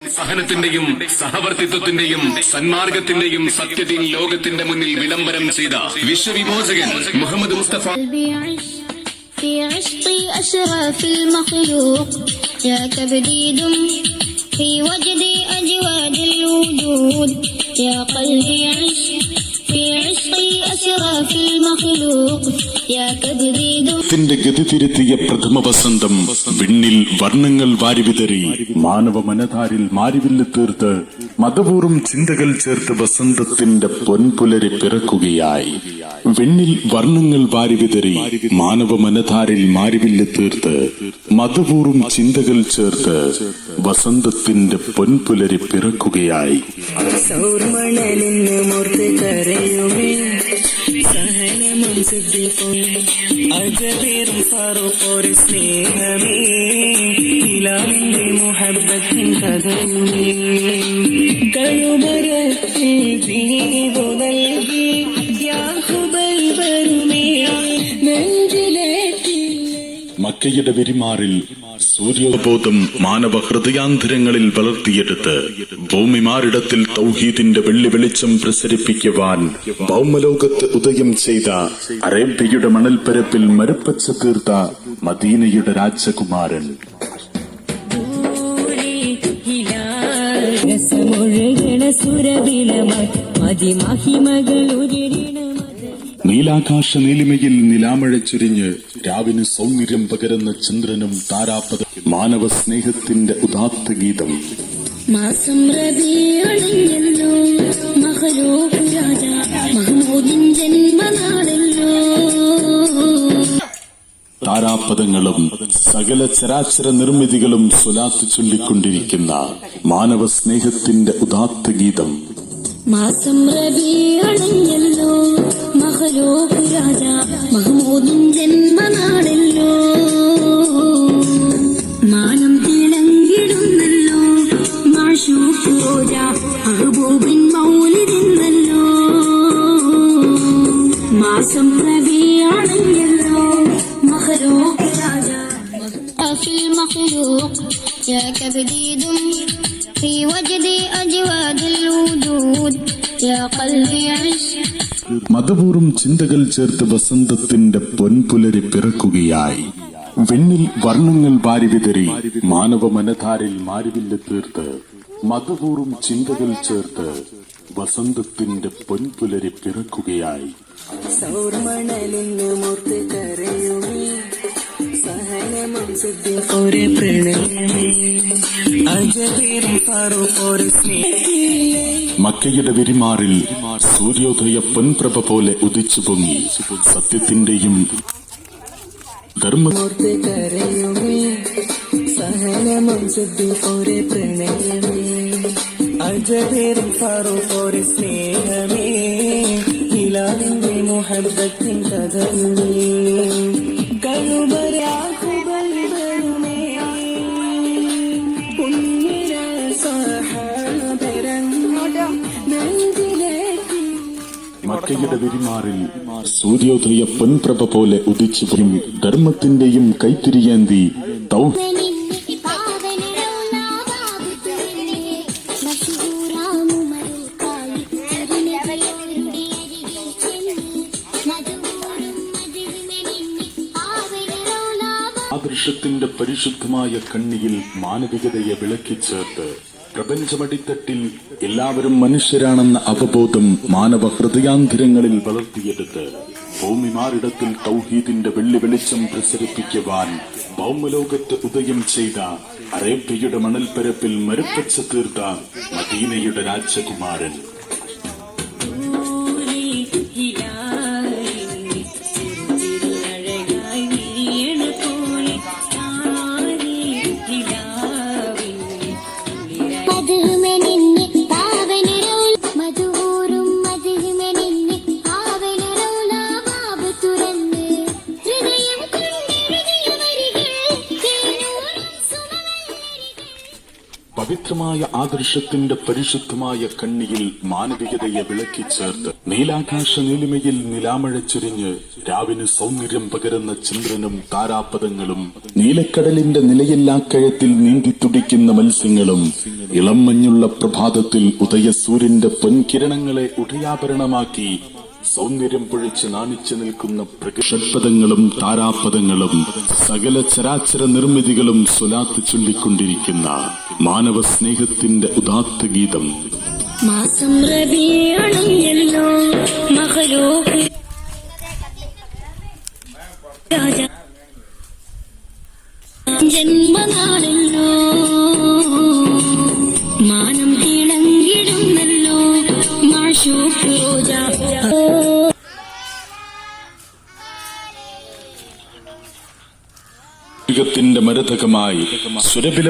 സഹനത്തിന്റെയും സഹവർത്തിത്വത്തിന്റെയും സന്മാർഗത്തിന്റെയും സത്യത്തിൽ ലോകത്തിന്റെ മുന്നിൽ വിളംബരം ചെയ്ത വിശ്വവിമോചകൻ മുഹമ്മദ് മുസ്തഫ في عشقي أشرف المخلوق يا تبديد في وجدي أجواد الوجود يا قلبي عش في عشقي أشرف المخلوق يا تبديد ത്തിന്റെ ഗതി തിരുത്തിയ പ്രഥമ വസന്തം വിണ്ണിൽ വർണ്ണങ്ങൾ വാരിവിതറി മാനവ മനതാരിൽ മാരിവില്ല് തീർത്ത് മതപൂർവ്വം ചിന്തകൾ ചേർത്ത് വസന്തത്തിന്റെ പൊൻപുലരി പിറക്കുകയായി. വിണ്ണിൽ വർണ്ണങ്ങൾ വാരിവിതറി മാനവ മനതാരിൽ മാരിവില്ല് തീർത്ത് മതപൂർവ്വം ചിന്തകൾ ചേർത്ത് വസന്തത്തിന്റെ പൊൻപുലരി പിറക്കുകയായി. അജബേറും ഫാറൂഖ് സ്നേഹമേ ഇലാമിന്റെ മുഹബ്ബത്തിൻ കഥയുമേ കഴുമരത്തിൽ ദീപു നൽകി യാഹുബൽ വരുമേ നെഞ്ചിലേറ്റി. മക്കയുടെ വെരിമാറിൽ സൂര്യോബോധം മാനവ ഹൃദയാന്തരങ്ങളിൽ വളർത്തിയെടുത്ത് ഭൂമിമാറിടത്തിൽ തൗഹീദിന്റെ വെള്ളി വെളിച്ചം പ്രസരിപ്പിക്കുവാൻ ഭൗമലോകത്ത് ഉദയം ചെയ്ത അറേബ്യയുടെ മണൽപ്പരപ്പിൽ മരപ്പച്ച തീർത്ത മദീനയുടെ രാജകുമാരൻ നീലാകാശ നീലിമയിൽ നിലാമഴ ചുരിഞ്ഞ് രാവിന് സൗന്ദര്യം പകരുന്ന ചന്ദ്രനും താരാപദ മാനവ സ്നേഹത്തിന്റെ ഉദാത്ത ഗീതം. മാസം റബീഉൽ മഖ്ലൂഖ് രാജ മഹ്മൂദിൻ ജന്മനാളല്ലോ. താരാപദങ്ങളും സകല ചരാചര നിർമ്മിതികളും സ്വലാത്ത് ചൊല്ലിക്കൊണ്ടിരിക്കുന്ന മാനവ സ്നേഹത്തിന്റെ ഉദാത്ത ഗീതം. മാസം റബീഉൽ മഖ്ലൂഖ് രാജ മഹ്മൂദിൻ ജന്മനാളല്ലോ. മാനം തിളങ്ങിടുന്നല്ലോ മാഷൂഖ് റോജ മഹബൂബിൻ മൗലിദിന്നല്ലോ. മാസം റബീഉൽ مخلوق راجع في المخلوق يا كبديد في وجدي أجواد الوجود يا قلبي عش. മതപൂർവ്വം ചിന്തകൾ ചേർത്ത് വസന്തത്തിന്റെ പൊൻപുലരി പിറക്കുകയായി. വെണ്ണിൽ വർണ്ണങ്ങൾ വാരിവിതറി മാനവ മനതാരിൽ മാരിവില്ല് തീർത്ത് മതപൂർവ്വം ചിന്തകൾ ചേർത്ത് വസന്തത്തിന്റെ പൊൻപുലരി പിറക്കുകയായി. സൗർമണലിന് മുർത്ത് കരയുമേ സഹനമം സിദ്ദീഖോരെ പ്രണയമേ അജബേറും ഫാറൂഖോരെ സ്നേഹമേ. മക്കയുടെ വെരിമാറിൽ സൂര്യോദയ പൊൻപ്രഭ പോലെ ഉദിച്ചു പൊങ്ങി സത്യത്തിന്റെയും മുർത്ത് കരയുമേ സഹനമം സിദ്ദീഖോരെ പ്രണയമേ അജബേറും ഫാറൂഖോരെ സ്നേഹമേ ഇലാമിന്റെ മുഹബ്ബത്തിൻ കഥയുമേ കഴുബരാഹുബൽ വരുമേ പുണ്യര സഹാബരങ്ങട നെഞ്ചിലേറ്റി. മക്കയുടെ വെരിമാറിൽ സൂര്യോദയ പൊൻപ്രഭ പോലെ ഉദിച്ചു പൊങ്ങി ധർമ്മത്തിന്റെയും കൈത്തിരിയേന്തി ആദർശത്തിന്റെ പരിശുദ്ധമായ കണ്ണിയിൽ മാനവികതയെ വിളക്കിച്ചേർത്ത് പ്രപഞ്ചമടിത്തട്ടിൽ എല്ലാവരും മനുഷ്യരാണെന്ന അവബോധം മാനവ ഹൃദയാന്തരങ്ങളിൽ വളർത്തിയെടുത്ത് ഭൂമിമാറിടത്തിൽ തൗഹീദിന്റെ വെള്ളി വെളിച്ചം പ്രസരിപ്പിക്കുവാൻ ഭൗമലോകത്ത് ഉദയം ചെയ്ത അറേബ്യയുടെ മണൽപ്പരപ്പിൽ മരപ്പച്ച തീർത്ത മദീനയുടെ രാജകുമാരൻ പവിത്രമായ സത്യസന്ധമായ ആദർശത്തിന്റെ പരിശുദ്ധമായ കണ്ണിയിൽ മാനവികതയെ വിളക്കിച്ചേർത്ത് നീലാകാശ നീലിമയിൽ നിലാമഴ ചൊരിഞ്ഞ് രാവിന് സൗന്ദര്യം പകരുന്ന ചന്ദ്രനും താരാപഥങ്ങളും നീലക്കടലിന്റെ നിലയില്ലാക്കയത്തിൽ നീന്തി തുടിക്കുന്ന മത്സ്യങ്ങളും ഇളം മഞ്ഞുള്ള പ്രഭാതത്തിൽ ഉദയസൂര്യന്റെ പൊൻകിരണങ്ങളെ ഉടയാഭരണമാക്കി സൗന്ദര്യം പൊഴിച്ച് നാണിച്ചു നിൽക്കുന്ന ഷഡ്പദങ്ങളും താരാപദങ്ങളും സകല ചരാചര നിർമ്മിതികളും സ്വലാത്ത് ചൊല്ലിക്കൊണ്ടിരിക്കുന്ന മാനവ സ്നേഹത്തിന്റെ ഉദാത്ത ഗീതം. മാസം റബീഅണല്ലോ മഖലൂഖ് രാജ ജന്മനാളല്ലോ മാനം തിളങ്ങിടുന്നല്ലോ മാഷൂഖ് റോജാ യുഗത്തിന്റെ മരതകമായി സുരഭില